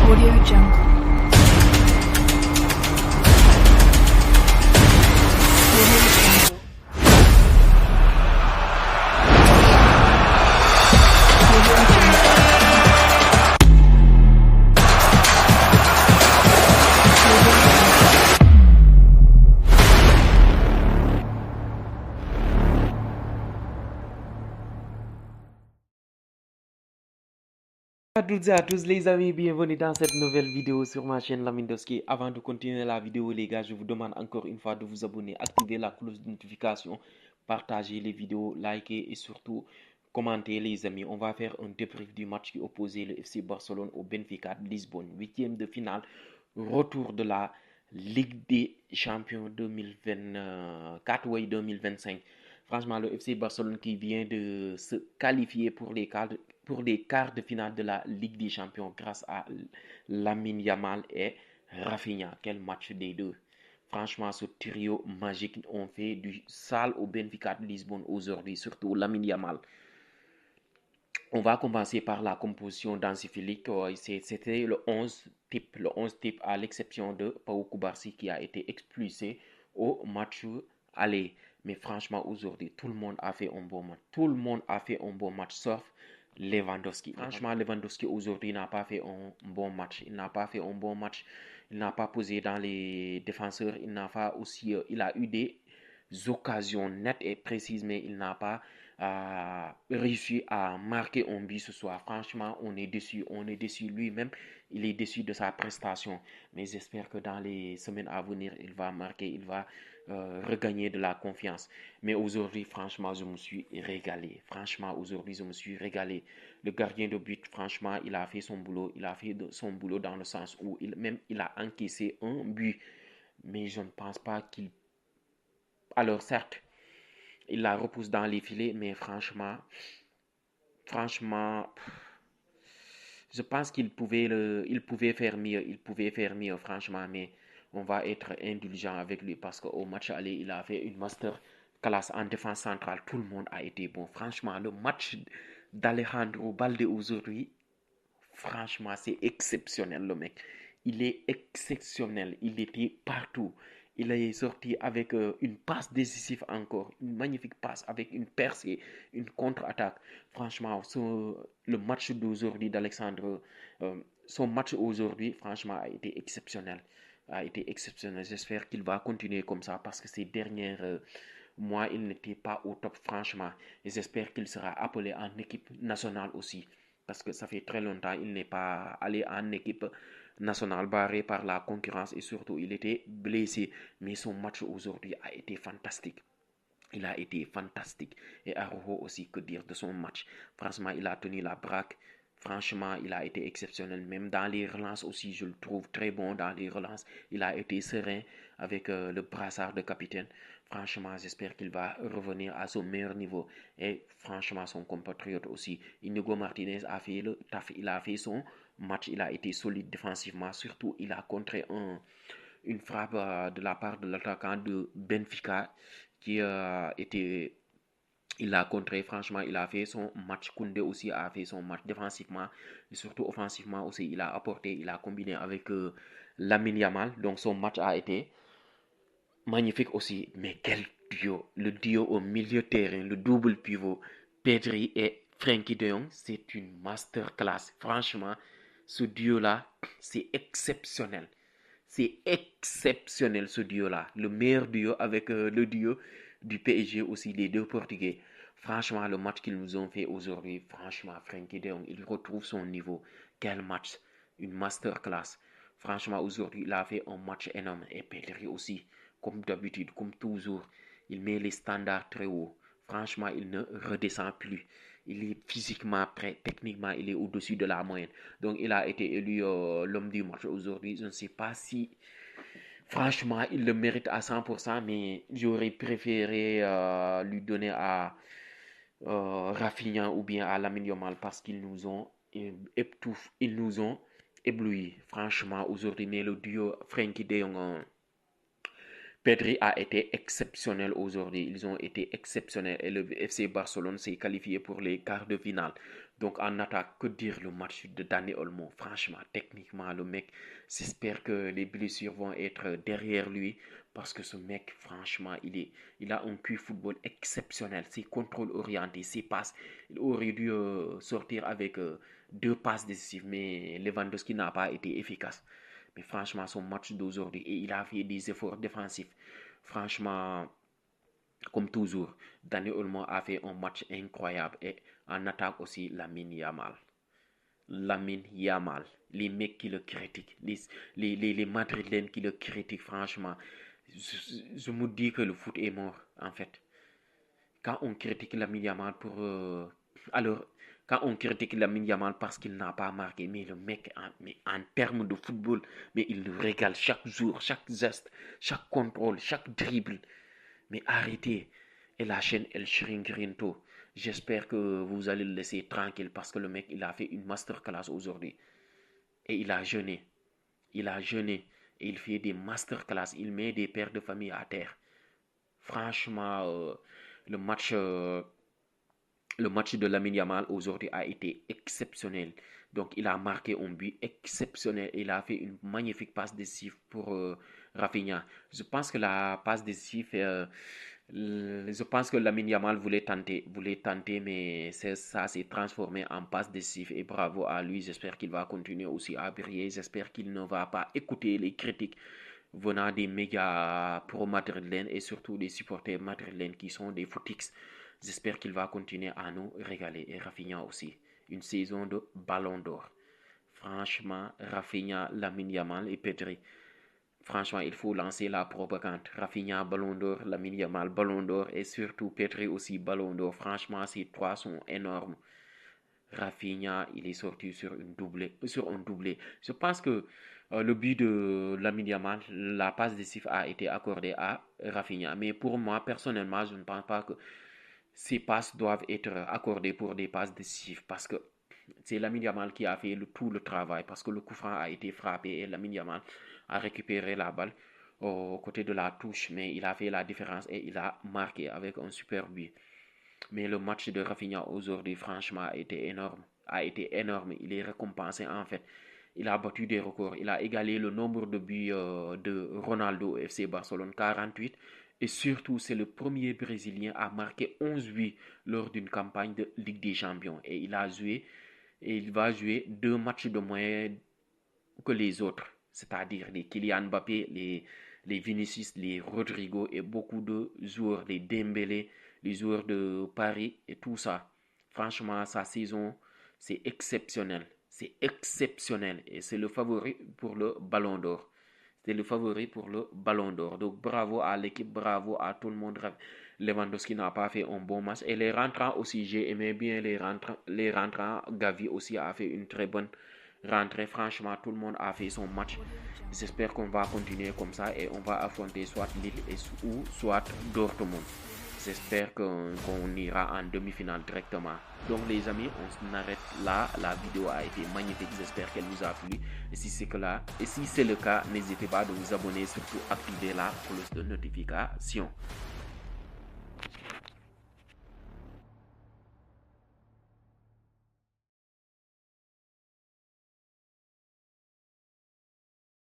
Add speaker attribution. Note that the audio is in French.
Speaker 1: Audio Jungle. Audio Jungle. Audio Jungle.
Speaker 2: À toutes et à tous les amis, bienvenue dans cette nouvelle vidéo sur ma chaîne Lamindoski. Avant de continuer la vidéo les gars, je vous demande encore une fois de vous abonner, activer la cloche de notification, partager les vidéos, liker et surtout commenter les amis. On va faire un débrief du match qui opposait le FC Barcelone au Benfica de Lisbonne, huitième de finale, retour de la Ligue des Champions 2024 ou 2025. Franchement, le FC Barcelone qui vient de se qualifier pour les quarts de finale de la Ligue des Champions grâce à Lamine Yamal et Rafinha. Quel match des deux. Franchement, ce trio magique ont fait du sale au Benfica de Lisbonne aujourd'hui, surtout Lamine Yamal. On va commencer par la composition d'Ansifilik. C'était le 11 type. Le 11 type à l'exception de Pau Kubarsi qui a été expulsé au match aller. Mais franchement, aujourd'hui, tout le monde a fait un bon match. Tout le monde a fait un bon match, sauf Lewandowski. Franchement, Lewandowski aujourd'hui n'a pas fait un bon match. Il n'a pas fait un bon match. Il n'a pas posé dans les défenseurs. Il n'a pas aussi. Il a eu des occasions nettes et précises, mais il n'a pas réussi à marquer un but ce soir. Franchement, on est déçu lui-même, il est déçu de sa prestation, mais j'espère que dans les semaines à venir, il va marquer, il va regagner de la confiance. Mais aujourd'hui, franchement, je me suis régalé. Franchement, aujourd'hui, je me suis régalé. Le gardien de but, franchement, il a fait son boulot. Il a fait son boulot dans le sens où il a encaissé un but. Mais je ne pense pas qu'il... Alors, certes, il la repousse dans les filets, mais franchement, je pense qu'il pouvait faire mieux, franchement, mais on va être indulgent avec lui parce qu'au match aller, il a fait une master class en défense centrale. Tout le monde a été bon. Franchement, le match d'Alejandro Balde aujourd'hui, franchement, c'est exceptionnel, le mec. Il est exceptionnel. Il était partout. Il est sorti avec une passe décisive encore. Une magnifique passe avec une percée, une contre-attaque. Franchement, le match d'aujourd'hui d'Alexandre, son match aujourd'hui, franchement, a été exceptionnel. J'espère qu'il va continuer comme ça parce que ces derniers mois, il n'était pas au top, franchement. Et j'espère qu'il sera appelé en équipe nationale aussi parce que ça fait très longtemps qu'il n'est pas allé en équipe nationale barré par la concurrence et surtout il était blessé. Mais son match aujourd'hui a été fantastique. Il a été fantastique. Et Araujo aussi, que dire de son match. Franchement, il a tenu la baraque. Franchement, il a été exceptionnel. Même dans les relances aussi, je le trouve très bon dans les relances. Il a été serein avec le brassard de capitaine. Franchement, j'espère qu'il va revenir à son meilleur niveau. Et franchement, son compatriote aussi, Inigo Martinez a fait le taf. Il a fait son match. Il a été solide défensivement. Surtout, il a contré une frappe de la part de l'attaquant de Benfica qui était... Il a contré, franchement, il a fait son match. Koundé aussi a fait son match défensivement et surtout offensivement aussi. Il a apporté, il a combiné avec Lamine Yamal. Donc son match a été magnifique aussi. Mais quel duo! Le duo au milieu de terrain, le double pivot, Pedri et Frenkie de Jong, c'est une masterclass. Franchement, ce duo-là, c'est exceptionnel. C'est exceptionnel ce duo-là. Le meilleur duo avec le duo du PSG aussi, les deux Portugais. Franchement, le match qu'ils nous ont fait aujourd'hui, franchement, Frenkie de Jong, il retrouve son niveau. Quel match! Une masterclass. Franchement, aujourd'hui, il a fait un match énorme. Et Pedri aussi, comme d'habitude, comme toujours, il met les standards très haut. Franchement, il ne redescend plus. Il est physiquement prêt, techniquement, il est au-dessus de la moyenne. Donc, il a été élu l'homme du match aujourd'hui. Je ne sais pas si, franchement, il le mérite à 100%, mais j'aurais préféré lui donner à Rafinha ou bien à Lamine Yamal parce qu'ils nous ont ils nous ont éblouis. Franchement, aujourd'hui, mais le duo Frenkie de Jong, Pedri a été exceptionnel aujourd'hui. Ils ont été exceptionnels et le FC Barcelone s'est qualifié pour les quarts de finale. Donc en attaque, que dire le match de Dani Olmo? Franchement, techniquement, le mec, j'espère que les blessures vont être derrière lui parce que ce mec, franchement, il a un QI football exceptionnel. Ses contrôles orientés, ses passes. Il aurait dû sortir avec 2 passes décisives, mais Lewandowski n'a pas été efficace. Mais franchement, son match d'aujourd'hui, et il a fait des efforts défensifs. Franchement, comme toujours, Dani Olmo a fait un match incroyable. Et en attaque aussi, Lamine Yamal. Lamine Yamal. Les mecs qui le critiquent, les Madrilènes qui le critiquent, franchement, je me dis que le foot est mort, en fait. Quand on critique Lamine Yamal alors, quand on critique Lamine Yamal parce qu'il n'a pas marqué, mais le mec, mais en termes de football, mais il le régale chaque jour, chaque geste, chaque contrôle, chaque dribble. Mais arrêtez. Et la chaîne El Chiringuito. J'espère que vous allez le laisser tranquille parce que le mec, il a fait une masterclass aujourd'hui. Et il a jeûné. Il a jeûné. Et il fait des masterclass. Il met des pères de famille à terre. Franchement, le match, euh, le match de Lamine Yamal aujourd'hui a été exceptionnel. Donc, il a marqué un but exceptionnel. Il a fait une magnifique passe décisive pour Rafinha. Je pense que la passe décisive, je pense que Lamine Yamal voulait tenter, mais ça s'est transformé en passe décisive. Et bravo à lui. J'espère qu'il va continuer aussi à briller. J'espère qu'il ne va pas écouter les critiques venant des médias pro-madrilènes et surtout des supporters madrilènes qui sont des footix. J'espère qu'il va continuer à nous régaler. Et Rafinha aussi. Une saison de ballon d'or. Franchement, Rafinha, Lamine Yamal et Pedri. Franchement, il faut lancer la propagande. Rafinha, ballon d'or, Lamine Yamal, ballon d'or et surtout Pedri aussi, ballon d'or. Franchement, ces 3 sont énormes. Rafinha, il est sorti sur un doublé. Je pense que le but de Lamine Yamal, la passe décisive a été accordée à Rafinha. Mais pour moi, personnellement, je ne pense pas que ces passes doivent être accordées pour des passes décisives parce que c'est Lamine Yamal qui a fait tout le travail parce que le coup franc a été frappé et Lamine Yamal a récupéré la balle au côté de la touche, mais il a fait la différence et il a marqué avec un super but. Mais le match de Rafinha aujourd'hui, franchement, a été énorme. Il est récompensé en fait. Il a battu des records. Il a égalé le nombre de buts de Ronaldo au FC Barcelone, 48. Et surtout, c'est le premier Brésilien à marquer 11 buts lors d'une campagne de Ligue des Champions. Et il va jouer 2 matchs de moins que les autres. C'est-à-dire les Kylian Mbappé, les Vinicius, les Rodrigo et beaucoup de joueurs, les Dembélé, les joueurs de Paris et tout ça. Franchement, sa saison, c'est exceptionnel. C'est exceptionnel. Et c'est le favori pour le Ballon d'Or. C'est le favori pour le Ballon d'Or. Donc bravo à l'équipe, bravo à tout le monde. Lewandowski n'a pas fait un bon match. Et les rentrants aussi, j'ai aimé bien les rentrants. Gavi aussi a fait une très bonne rentrée. Franchement, tout le monde a fait son match. J'espère qu'on va continuer comme ça et on va affronter soit Lille ou soit Dortmund. J'espère qu'on ira en demi-finale directement. Donc les amis, on s'arrête là. La vidéo a été magnifique. J'espère qu'elle vous a plu. Et si c'est le cas, n'hésitez pas de vous abonner, surtout activer la cloche de notification.